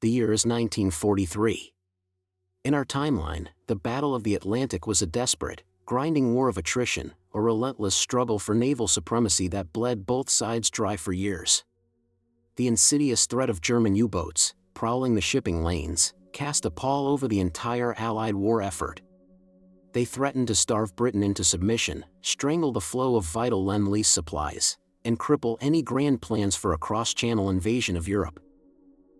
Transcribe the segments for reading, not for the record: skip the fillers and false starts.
The year is 1943. In our timeline, the Battle of the Atlantic was a desperate, grinding war of attrition, a relentless struggle for naval supremacy that bled both sides dry for years. The insidious threat of German U-boats, prowling the shipping lanes, cast a pall over the entire Allied war effort. They threatened to starve Britain into submission, strangle the flow of vital Lend-Lease supplies, and cripple any grand plans for a cross-channel invasion of Europe.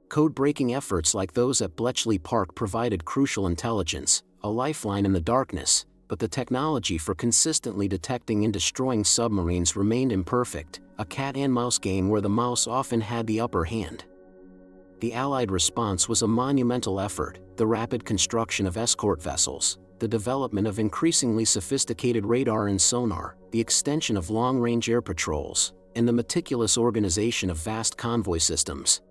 Code-breaking efforts like those at Bletchley Park provided crucial intelligence, a lifeline in the darkness, but the technology for consistently detecting and destroying submarines remained imperfect, a cat-and-mouse game where the mouse often had the upper hand. The Allied response was a monumental effort: the rapid construction of escort vessels, the development of increasingly sophisticated radar and sonar, the extension of long-range air patrols, and the meticulous organization of vast convoy systems.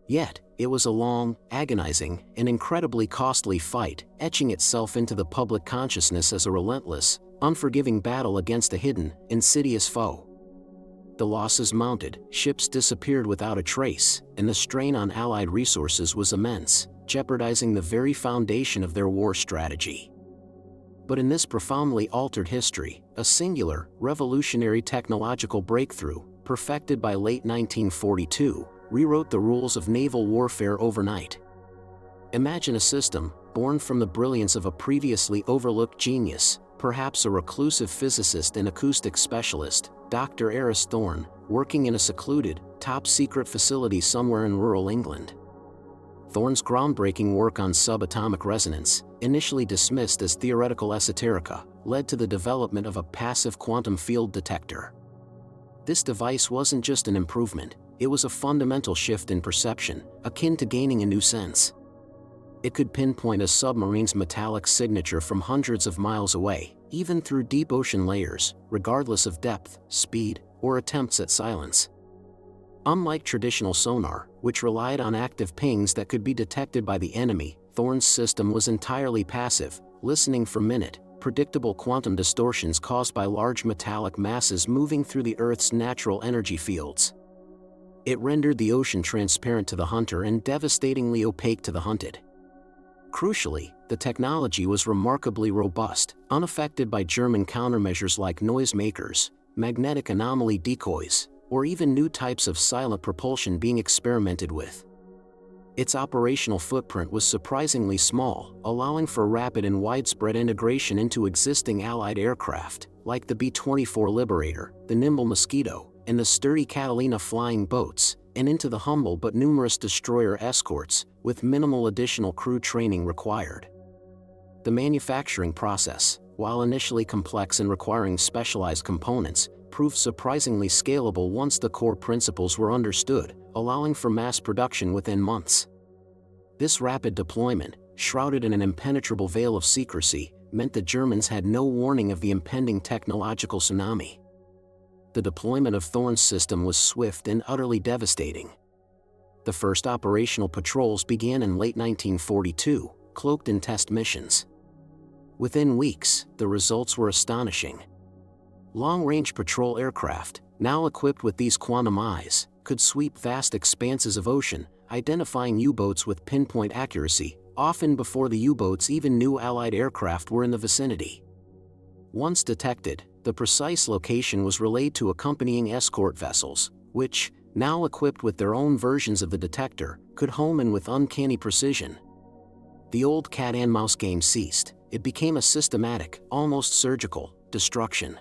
Yet, it was a long, agonizing, and incredibly costly fight, etching itself into the public consciousness as a relentless, unforgiving battle against a hidden, insidious foe. The losses mounted, ships disappeared without a trace, and the strain on Allied resources was immense, jeopardizing the very foundation of their war strategy. But in this profoundly altered history, a singular, revolutionary technological breakthrough, perfected by late 1942, rewrote the rules of naval warfare overnight. Imagine a system, born from the brilliance of a previously overlooked genius, perhaps a reclusive physicist and acoustics specialist, Dr. Eris Thorne, working in a secluded, top-secret facility somewhere in rural England. Thorne's groundbreaking work on subatomic resonance, initially dismissed as theoretical esoterica, led to the development of a passive quantum field detector. This device wasn't just an improvement, it was a fundamental shift in perception, akin to gaining a new sense. It could pinpoint a submarine's metallic signature from hundreds of miles away, even through deep ocean layers, regardless of depth, speed, or attempts at silence. Unlike traditional sonar, which relied on active pings that could be detected by the enemy, Thorne's system was entirely passive, listening for minute, predictable quantum distortions caused by large metallic masses moving through the Earth's natural energy fields. It rendered the ocean transparent to the hunter and devastatingly opaque to the hunted. Crucially, the technology was remarkably robust, unaffected by German countermeasures like noisemakers, magnetic anomaly decoys, or even new types of silent propulsion being experimented with. Its operational footprint was surprisingly small, allowing for rapid and widespread integration into existing Allied aircraft, like the B-24 Liberator, the nimble Mosquito, and the sturdy Catalina flying boats, and into the humble but numerous destroyer escorts, with minimal additional crew training required. The manufacturing process, while initially complex and requiring specialized components, proved surprisingly scalable once the core principles were understood, allowing for mass production within months. This rapid deployment, shrouded in an impenetrable veil of secrecy, meant the Germans had no warning of the impending technological tsunami. The deployment of Thorne's system was swift and utterly devastating. The first operational patrols began in late 1942, cloaked in test missions. Within weeks, the results were astonishing. Long-range patrol aircraft, now equipped with these quantum eyes, could sweep vast expanses of ocean, identifying U-boats with pinpoint accuracy, often before the U-boats even knew Allied aircraft were in the vicinity. Once detected, the precise location was relayed to accompanying escort vessels, which, now equipped with their own versions of the detector, could home in with uncanny precision. The old cat-and-mouse game ceased. It became a systematic, almost surgical, destruction.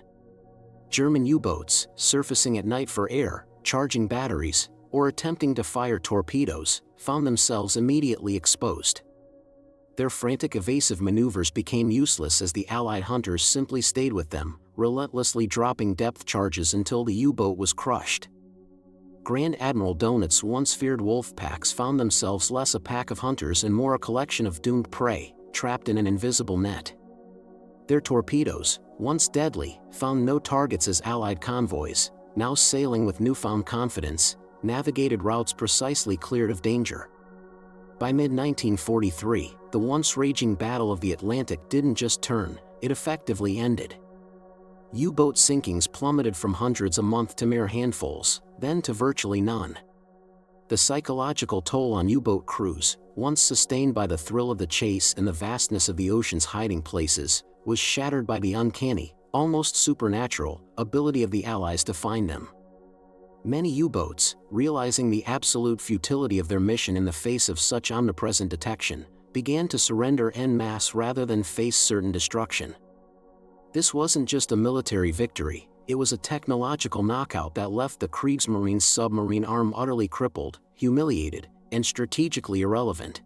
German U-boats, surfacing at night for air, charging batteries, or attempting to fire torpedoes, found themselves immediately exposed. Their frantic evasive maneuvers became useless as the Allied hunters simply stayed with them, relentlessly dropping depth charges until the U-boat was crushed. Grand Admiral Donat's once feared wolf packs found themselves less a pack of hunters and more a collection of doomed prey, trapped in an invisible net. Their torpedoes, once deadly, found no targets as Allied convoys, now sailing with newfound confidence, navigated routes precisely cleared of danger. By mid-1943, the once raging Battle of the Atlantic didn't just turn, it effectively ended. U-boat sinkings plummeted from hundreds a month to mere handfuls, then to virtually none. The psychological toll on U-boat crews, once sustained by the thrill of the chase and the vastness of the ocean's hiding places, was shattered by the uncanny, almost supernatural, ability of the Allies to find them. Many U-boats, realizing the absolute futility of their mission in the face of such omnipresent detection, began to surrender en masse rather than face certain destruction. This wasn't just a military victory, it was a technological knockout that left the Kriegsmarine's submarine arm utterly crippled, humiliated, and strategically irrelevant.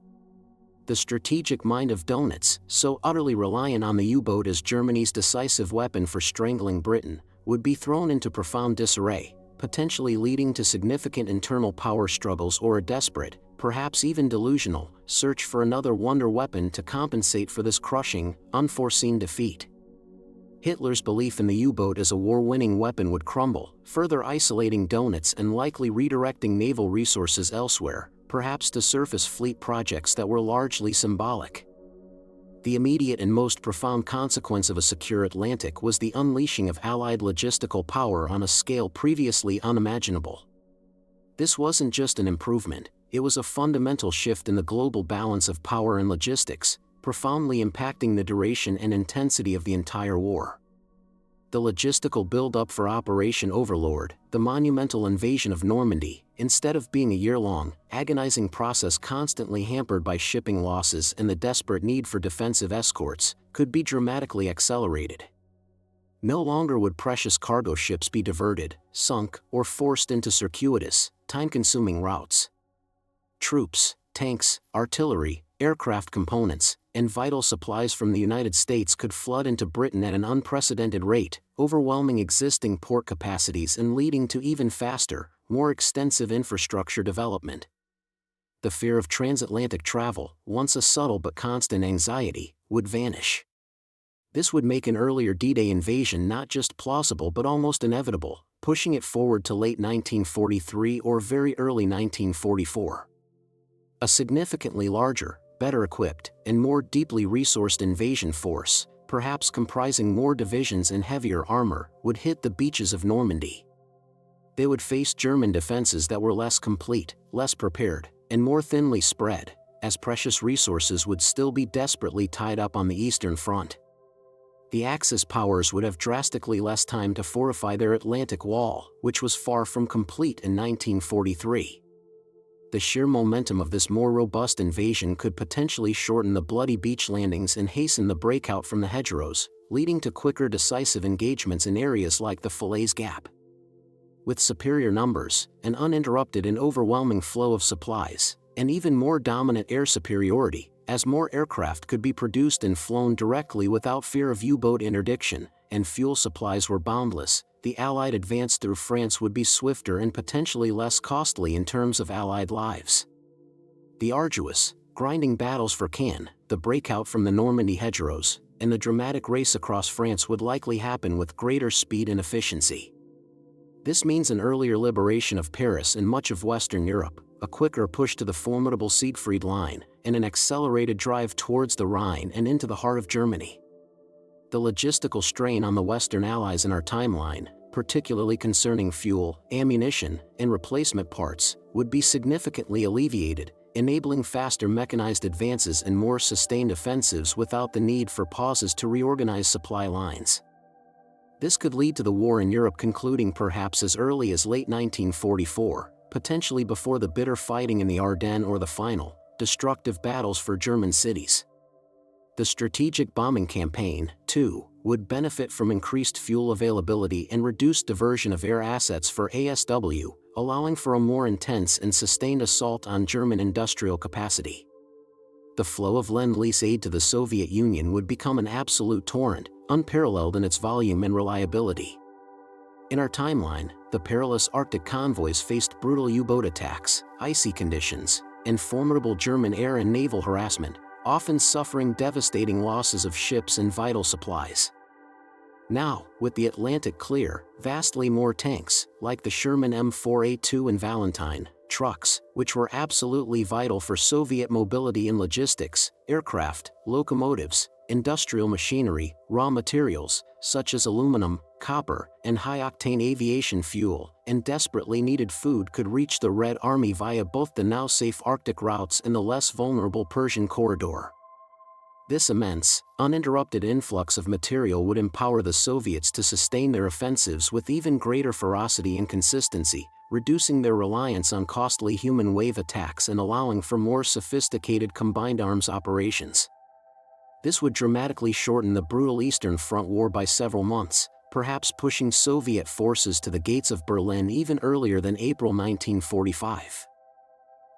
The strategic mind of Dönitz, so utterly reliant on the U-boat as Germany's decisive weapon for strangling Britain, would be thrown into profound disarray, potentially leading to significant internal power struggles or a desperate, perhaps even delusional, search for another wonder weapon to compensate for this crushing, unforeseen defeat. Hitler's belief in the U-boat as a war-winning weapon would crumble, further isolating Dönitz and likely redirecting naval resources elsewhere, perhaps to surface fleet projects that were largely symbolic. The immediate and most profound consequence of a secure Atlantic was the unleashing of Allied logistical power on a scale previously unimaginable. This wasn't just an improvement, it was a fundamental shift in the global balance of power and logistics, profoundly impacting the duration and intensity of the entire war. The logistical build-up for Operation Overlord, the monumental invasion of Normandy, instead of being a year-long, agonizing process constantly hampered by shipping losses and the desperate need for defensive escorts, could be dramatically accelerated. No longer would precious cargo ships be diverted, sunk, or forced into circuitous, time-consuming routes. Troops, tanks, artillery, aircraft components, and vital supplies from the United States could flood into Britain at an unprecedented rate, overwhelming existing port capacities and leading to even faster, more extensive infrastructure development. The fear of transatlantic travel, once a subtle but constant anxiety, would vanish. This would make an earlier D-Day invasion not just plausible but almost inevitable, pushing it forward to late 1943 or very early 1944. A significantly larger, better equipped, and more deeply resourced invasion force, perhaps comprising more divisions and heavier armor, would hit the beaches of Normandy. They would face German defenses that were less complete, less prepared, and more thinly spread, as precious resources would still be desperately tied up on the Eastern Front. The Axis powers would have drastically less time to fortify their Atlantic wall, which was far from complete in 1943. The sheer momentum of this more robust invasion could potentially shorten the bloody beach landings and hasten the breakout from the hedgerows, leading to quicker decisive engagements in areas like the Falaise Gap. With superior numbers, an uninterrupted and overwhelming flow of supplies, and even more dominant air superiority, as more aircraft could be produced and flown directly without fear of U-boat interdiction, and fuel supplies were boundless, the Allied advance through France would be swifter and potentially less costly in terms of Allied lives. The arduous, grinding battles for Caen, the breakout from the Normandy hedgerows, and the dramatic race across France would likely happen with greater speed and efficiency. This means an earlier liberation of Paris and much of Western Europe, a quicker push to the formidable Siegfried Line, and an accelerated drive towards the Rhine and into the heart of Germany. The logistical strain on the Western Allies in our timeline, particularly concerning fuel, ammunition, and replacement parts, would be significantly alleviated, enabling faster mechanized advances and more sustained offensives without the need for pauses to reorganize supply lines. This could lead to the war in Europe concluding perhaps as early as late 1944, potentially before the bitter fighting in the Ardennes or the final, destructive battles for German cities. The strategic bombing campaign, too, would benefit from increased fuel availability and reduced diversion of air assets for ASW, allowing for a more intense and sustained assault on German industrial capacity. The flow of Lend-Lease aid to the Soviet Union would become an absolute torrent, unparalleled in its volume and reliability. In our timeline, the perilous Arctic convoys faced brutal U-boat attacks, icy conditions, and formidable German air and naval harassment, often suffering devastating losses of ships and vital supplies. Now, with the Atlantic clear, vastly more tanks, like the Sherman M4A2 and Valentine, trucks, which were absolutely vital for Soviet mobility and logistics, aircraft, locomotives, industrial machinery, raw materials, such as aluminum, copper, and high-octane aviation fuel, and desperately needed food could reach the Red Army via both the now safe Arctic routes and the less vulnerable Persian corridor. This immense, uninterrupted influx of material would empower the Soviets to sustain their offensives with even greater ferocity and consistency, reducing their reliance on costly human wave attacks and allowing for more sophisticated combined arms operations. This would dramatically shorten the brutal Eastern Front war by several months, perhaps pushing Soviet forces to the gates of Berlin even earlier than April 1945.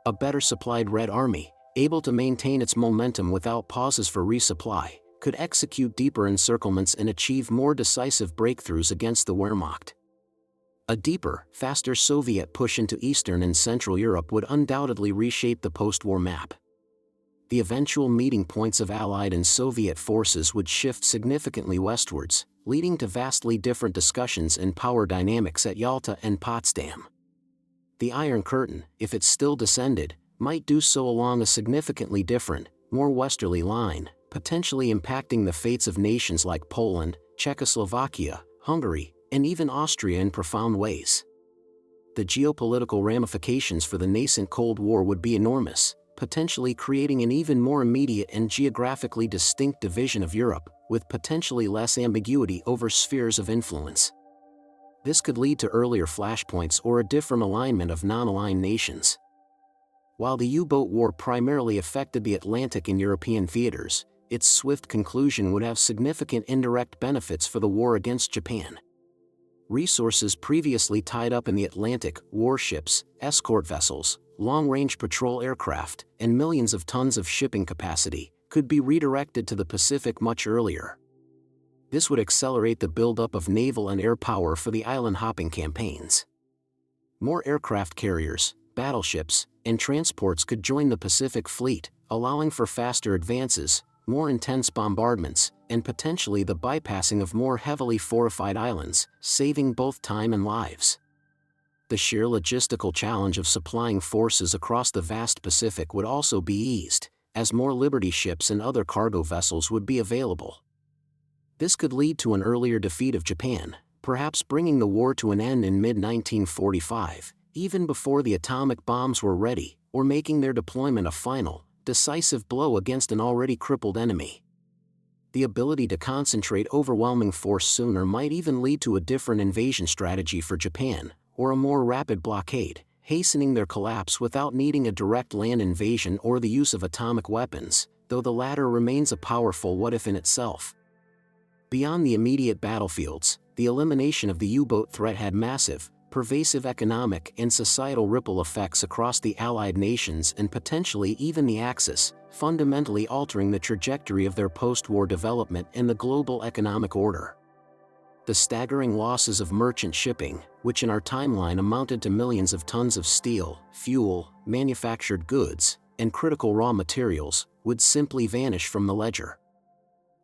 A better supplied Red Army, able to maintain its momentum without pauses for resupply, could execute deeper encirclements and achieve more decisive breakthroughs against the Wehrmacht. A deeper, faster Soviet push into Eastern and Central Europe would undoubtedly reshape the post-war map. The eventual meeting points of Allied and Soviet forces would shift significantly westwards, leading to vastly different discussions and power dynamics at Yalta and Potsdam. The Iron Curtain, if it still descended, might do so along a significantly different, more westerly line, potentially impacting the fates of nations like Poland, Czechoslovakia, Hungary, and even Austria in profound ways. The geopolitical ramifications for the nascent Cold War would be enormous, potentially creating an even more immediate and geographically distinct division of Europe, with potentially less ambiguity over spheres of influence. This could lead to earlier flashpoints or a different alignment of non-aligned nations. While the U-boat war primarily affected the Atlantic and European theaters, its swift conclusion would have significant indirect benefits for the war against Japan. Resources previously tied up in the Atlantic, warships, escort vessels, long-range patrol aircraft, and millions of tons of shipping capacity, could be redirected to the Pacific much earlier. This would accelerate the buildup of naval and air power for the island-hopping campaigns. More aircraft carriers, battleships, and transports could join the Pacific Fleet, allowing for faster advances, more intense bombardments, and potentially the bypassing of more heavily fortified islands, saving both time and lives. The sheer logistical challenge of supplying forces across the vast Pacific would also be eased, as more Liberty ships and other cargo vessels would be available. This could lead to an earlier defeat of Japan, perhaps bringing the war to an end in mid-1945, even before the atomic bombs were ready, or making their deployment a final, decisive blow against an already crippled enemy. The ability to concentrate overwhelming force sooner might even lead to a different invasion strategy for Japan, or a more rapid blockade, hastening their collapse without needing a direct land invasion or the use of atomic weapons, though the latter remains a powerful what-if in itself. Beyond the immediate battlefields, the elimination of the U-boat threat had massive, pervasive economic and societal ripple effects across the Allied nations and potentially even the Axis, fundamentally altering the trajectory of their post-war development and the global economic order. The staggering losses of merchant shipping, which in our timeline amounted to millions of tons of steel, fuel, manufactured goods, and critical raw materials, would simply vanish from the ledger.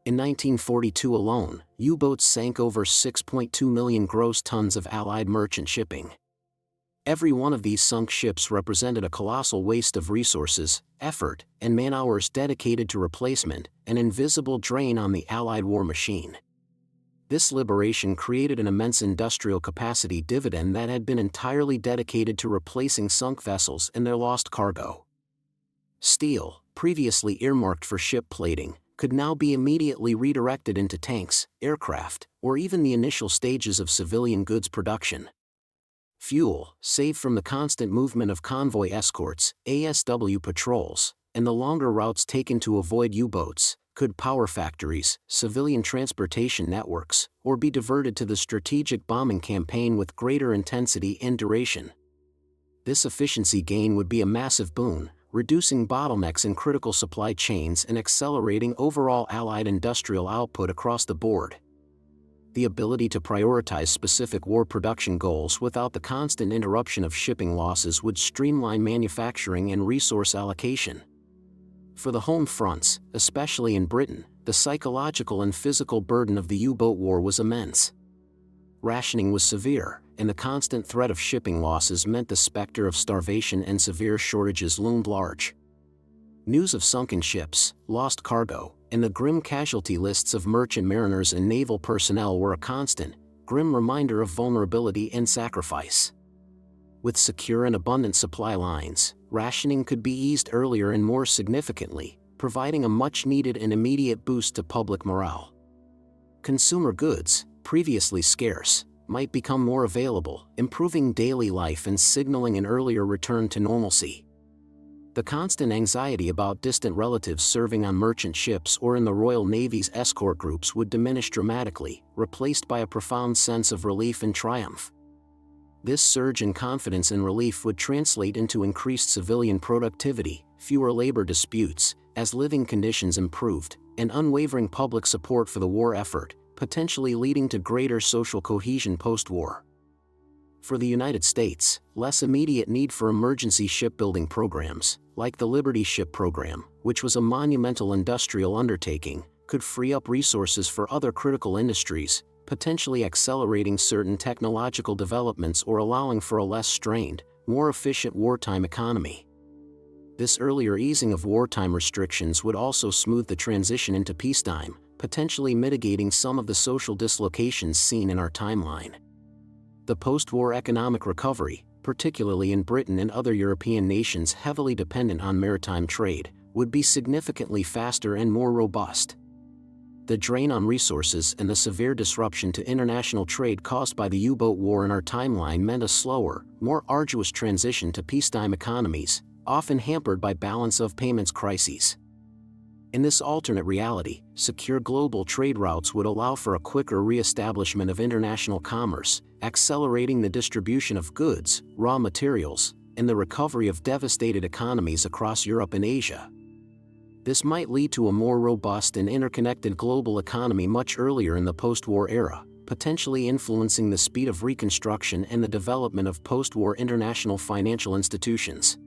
In 1942 alone, U-boats sank over 6.2 million gross tons of Allied merchant shipping. Every one of these sunk ships represented a colossal waste of resources, effort, and man-hours dedicated to replacement, an invisible drain on the Allied war machine. This liberation created an immense industrial capacity dividend that had been entirely dedicated to replacing sunk vessels and their lost cargo. Steel, previously earmarked for ship plating, could now be immediately redirected into tanks, aircraft, or even the initial stages of civilian goods production. Fuel, saved from the constant movement of convoy escorts, ASW patrols, and the longer routes taken to avoid U-boats, could power factories, civilian transportation networks, or be diverted to the strategic bombing campaign with greater intensity and duration. This efficiency gain would be a massive boon, reducing bottlenecks in critical supply chains and accelerating overall Allied industrial output across the board. The ability to prioritize specific war production goals without the constant interruption of shipping losses would streamline manufacturing and resource allocation. For the home fronts, especially in Britain, the psychological and physical burden of the U-boat war was immense. Rationing was severe, and the constant threat of shipping losses meant the specter of starvation and severe shortages loomed large. News of sunken ships, lost cargo, and the grim casualty lists of merchant mariners and naval personnel were a constant, grim reminder of vulnerability and sacrifice. With secure and abundant supply lines, rationing could be eased earlier and more significantly, providing a much-needed and immediate boost to public morale. Consumer goods, previously scarce, might become more available, improving daily life and signaling an earlier return to normalcy. The constant anxiety about distant relatives serving on merchant ships or in the Royal Navy's escort groups would diminish dramatically, replaced by a profound sense of relief and triumph. This surge in confidence and relief would translate into increased civilian productivity, fewer labor disputes, as living conditions improved, and unwavering public support for the war effort, potentially leading to greater social cohesion post-war. For the United States, less immediate need for emergency shipbuilding programs, like the Liberty Ship program, which was a monumental industrial undertaking, could free up resources for other critical industries, potentially accelerating certain technological developments or allowing for a less strained, more efficient wartime economy. This earlier easing of wartime restrictions would also smooth the transition into peacetime, potentially mitigating some of the social dislocations seen in our timeline. The post-war economic recovery, particularly in Britain and other European nations heavily dependent on maritime trade, would be significantly faster and more robust. The drain on resources and the severe disruption to international trade caused by the U-boat war in our timeline meant a slower, more arduous transition to peacetime economies, often hampered by balance of payments crises. In this alternate reality, secure global trade routes would allow for a quicker re-establishment of international commerce, accelerating the distribution of goods, raw materials, and the recovery of devastated economies across Europe and Asia. This might lead to a more robust and interconnected global economy much earlier in the post-war era, potentially influencing the speed of reconstruction and the development of post-war international financial institutions.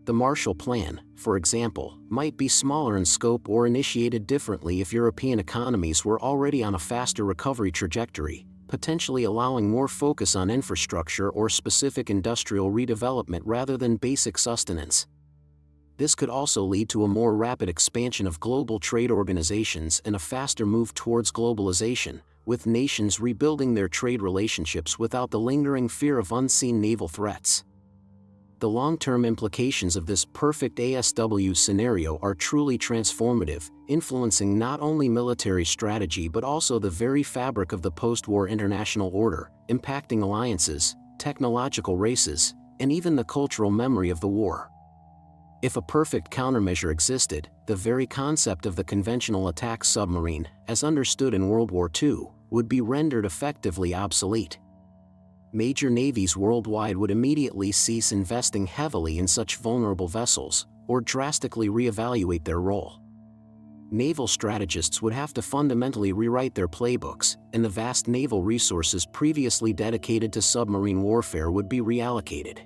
The Marshall Plan, for example, might be smaller in scope or initiated differently if European economies were already on a faster recovery trajectory, potentially allowing more focus on infrastructure or specific industrial redevelopment rather than basic sustenance. This could also lead to a more rapid expansion of global trade organizations and a faster move towards globalization, with nations rebuilding their trade relationships without the lingering fear of unseen naval threats. The long-term implications of this perfect ASW scenario are truly transformative, influencing not only military strategy but also the very fabric of the post-war international order, impacting alliances, technological races, and even the cultural memory of the war. If a perfect countermeasure existed, the very concept of the conventional attack submarine, as understood in World War II, would be rendered effectively obsolete. Major navies worldwide would immediately cease investing heavily in such vulnerable vessels, or drastically reevaluate their role. Naval strategists would have to fundamentally rewrite their playbooks, and the vast naval resources previously dedicated to submarine warfare would be reallocated.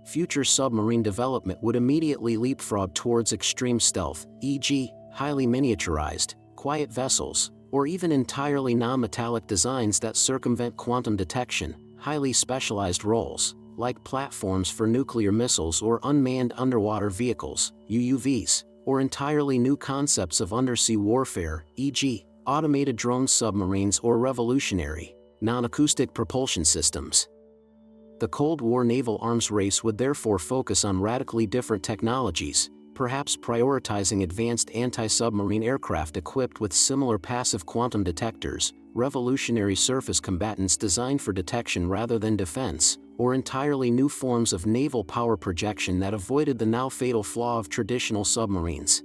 Future submarine development would immediately leapfrog towards extreme stealth, e.g., highly miniaturized, quiet vessels, or even entirely non-metallic designs that circumvent quantum detection, highly specialized roles, like platforms for nuclear missiles or unmanned underwater vehicles, UUVs, or entirely new concepts of undersea warfare, e.g., automated drone submarines or revolutionary, non-acoustic propulsion systems. The Cold War naval arms race would therefore focus on radically different technologies, perhaps prioritizing advanced anti-submarine aircraft equipped with similar passive quantum detectors, revolutionary surface combatants designed for detection rather than defense, or entirely new forms of naval power projection that avoided the now fatal flaw of traditional submarines.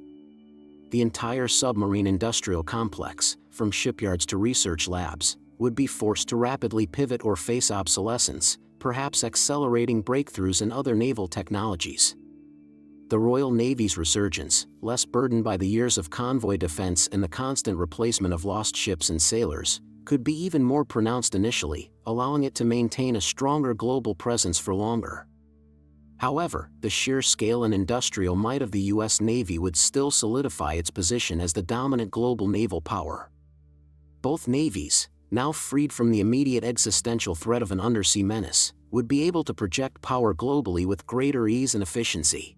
The entire submarine industrial complex, from shipyards to research labs, would be forced to rapidly pivot or face obsolescence, perhaps accelerating breakthroughs in other naval technologies. The Royal Navy's resurgence, less burdened by the years of convoy defense and the constant replacement of lost ships and sailors, could be even more pronounced initially, allowing it to maintain a stronger global presence for longer. However, the sheer scale and industrial might of the U.S. Navy would still solidify its position as the dominant global naval power. Both navies, now freed from the immediate existential threat of an undersea menace, would be able to project power globally with greater ease and efficiency.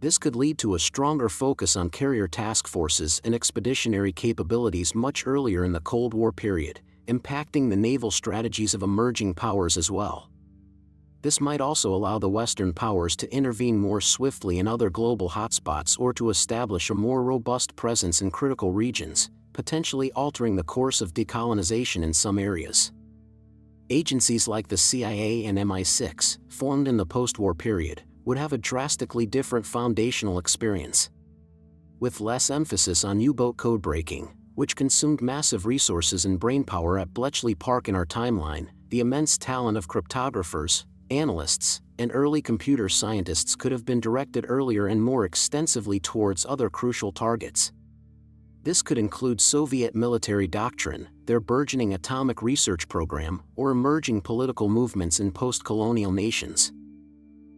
This could lead to a stronger focus on carrier task forces and expeditionary capabilities much earlier in the Cold War period, impacting the naval strategies of emerging powers as well. This might also allow the Western powers to intervene more swiftly in other global hotspots or to establish a more robust presence in critical regions, potentially altering the course of decolonization in some areas. Agencies like the CIA and MI6, formed in the post-war period, would have a drastically different foundational experience. With less emphasis on U-boat codebreaking, which consumed massive resources and brainpower at Bletchley Park in our timeline, the immense talent of cryptographers, analysts, and early computer scientists could have been directed earlier and more extensively towards other crucial targets. This could include Soviet military doctrine, their burgeoning atomic research program, or emerging political movements in post-colonial nations.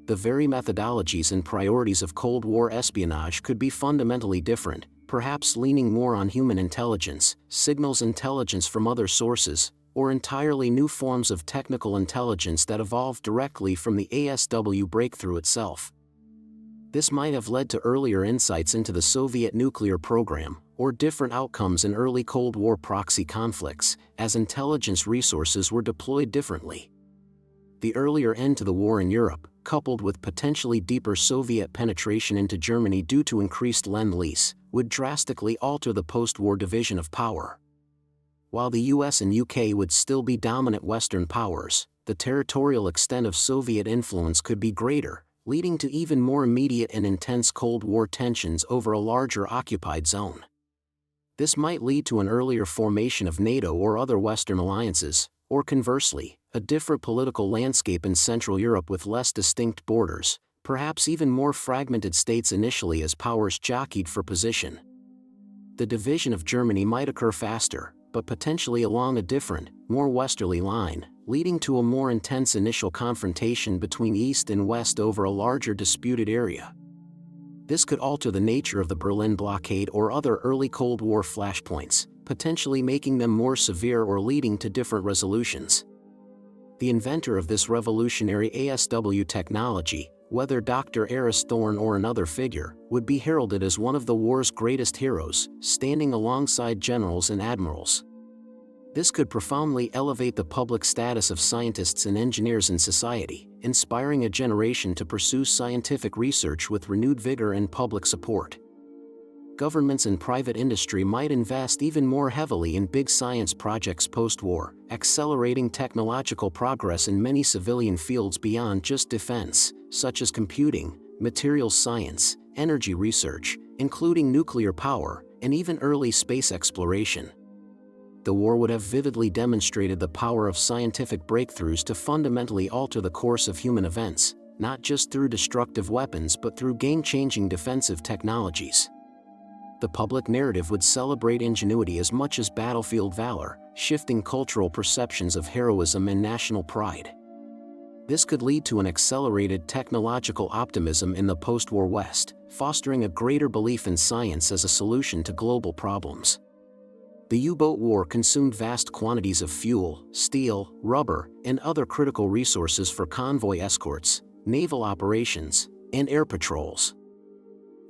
The very methodologies and priorities of Cold War espionage could be fundamentally different, perhaps leaning more on human intelligence, signals intelligence from other sources, or entirely new forms of technical intelligence that evolved directly from the ASW breakthrough itself. This might have led to earlier insights into the Soviet nuclear program, or different outcomes in early Cold War proxy conflicts, as intelligence resources were deployed differently. The earlier end to the war in Europe, coupled with potentially deeper Soviet penetration into Germany due to increased Lend-Lease, would drastically alter the post-war division of power. While the US and UK would still be dominant Western powers, the territorial extent of Soviet influence could be greater, leading to even more immediate and intense Cold War tensions over a larger occupied zone. This might lead to an earlier formation of NATO or other Western alliances, or conversely, a different political landscape in Central Europe with less distinct borders, perhaps even more fragmented states initially as powers jockeyed for position. The division of Germany might occur faster, but potentially along a different, more westerly line, leading to a more intense initial confrontation between East and West over a larger disputed area. This could alter the nature of the Berlin blockade or other early Cold War flashpoints, potentially making them more severe or leading to different resolutions. The inventor of this revolutionary ASW technology, whether Dr. Eris Thorne or another figure, would be heralded as one of the war's greatest heroes, standing alongside generals and admirals. This could profoundly elevate the public status of scientists and engineers in society, inspiring a generation to pursue scientific research with renewed vigor and public support. Governments and private industry might invest even more heavily in big science projects post-war, accelerating technological progress in many civilian fields beyond just defense, such as computing, materials science, energy research, including nuclear power, and even early space exploration. The war would have vividly demonstrated the power of scientific breakthroughs to fundamentally alter the course of human events, not just through destructive weapons but through game-changing defensive technologies. The public narrative would celebrate ingenuity as much as battlefield valor, shifting cultural perceptions of heroism and national pride. This could lead to an accelerated technological optimism in the post-war West, fostering a greater belief in science as a solution to global problems. The U-boat war consumed vast quantities of fuel, steel, rubber, and other critical resources for convoy escorts, naval operations, and air patrols.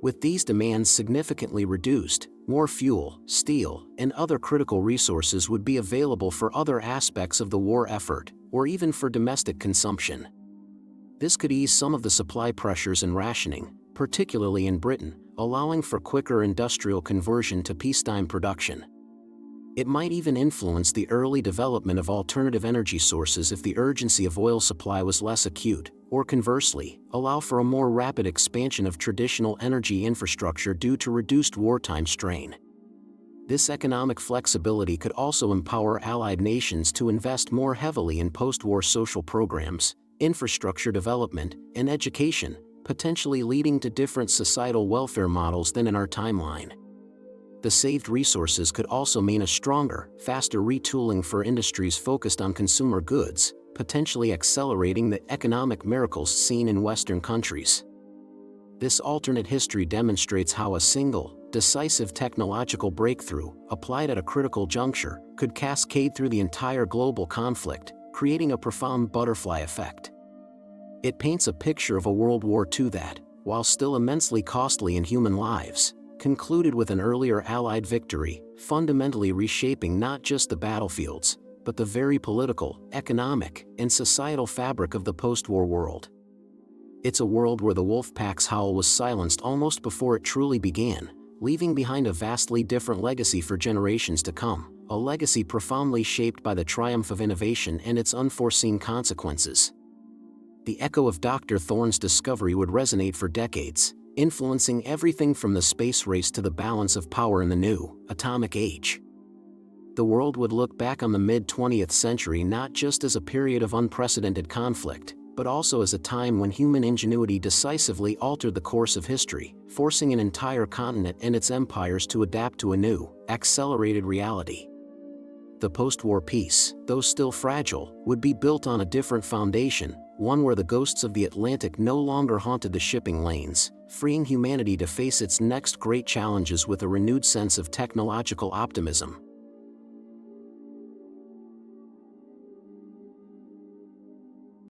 With these demands significantly reduced, more fuel, steel, and other critical resources would be available for other aspects of the war effort, or even for domestic consumption. This could ease some of the supply pressures and rationing, particularly in Britain, allowing for quicker industrial conversion to peacetime production. It might even influence the early development of alternative energy sources if the urgency of oil supply was less acute, or conversely, allow for a more rapid expansion of traditional energy infrastructure due to reduced wartime strain. This economic flexibility could also empower allied nations to invest more heavily in post-war social programs, infrastructure development, and education, potentially leading to different societal welfare models than in our timeline. The saved resources could also mean a stronger, faster retooling for industries focused on consumer goods, potentially accelerating the economic miracles seen in Western countries. This alternate history demonstrates how a single, decisive technological breakthrough, applied at a critical juncture, could cascade through the entire global conflict, creating a profound butterfly effect. It paints a picture of a World War II that, while still immensely costly in human lives, concluded with an earlier Allied victory, fundamentally reshaping not just the battlefields, but the very political, economic, and societal fabric of the post-war world. It's a world where the wolf pack's howl was silenced almost before it truly began, leaving behind a vastly different legacy for generations to come, a legacy profoundly shaped by the triumph of innovation and its unforeseen consequences. The echo of Dr. Thorne's discovery would resonate for decades, influencing everything from the space race to the balance of power in the new, atomic age. The world would look back on the mid-20th century not just as a period of unprecedented conflict, but also as a time when human ingenuity decisively altered the course of history, forcing an entire continent and its empires to adapt to a new, accelerated reality. The post-war peace, though still fragile, would be built on a different foundation, one where the ghosts of the Atlantic no longer haunted the shipping lanes, freeing humanity to face its next great challenges with a renewed sense of technological optimism.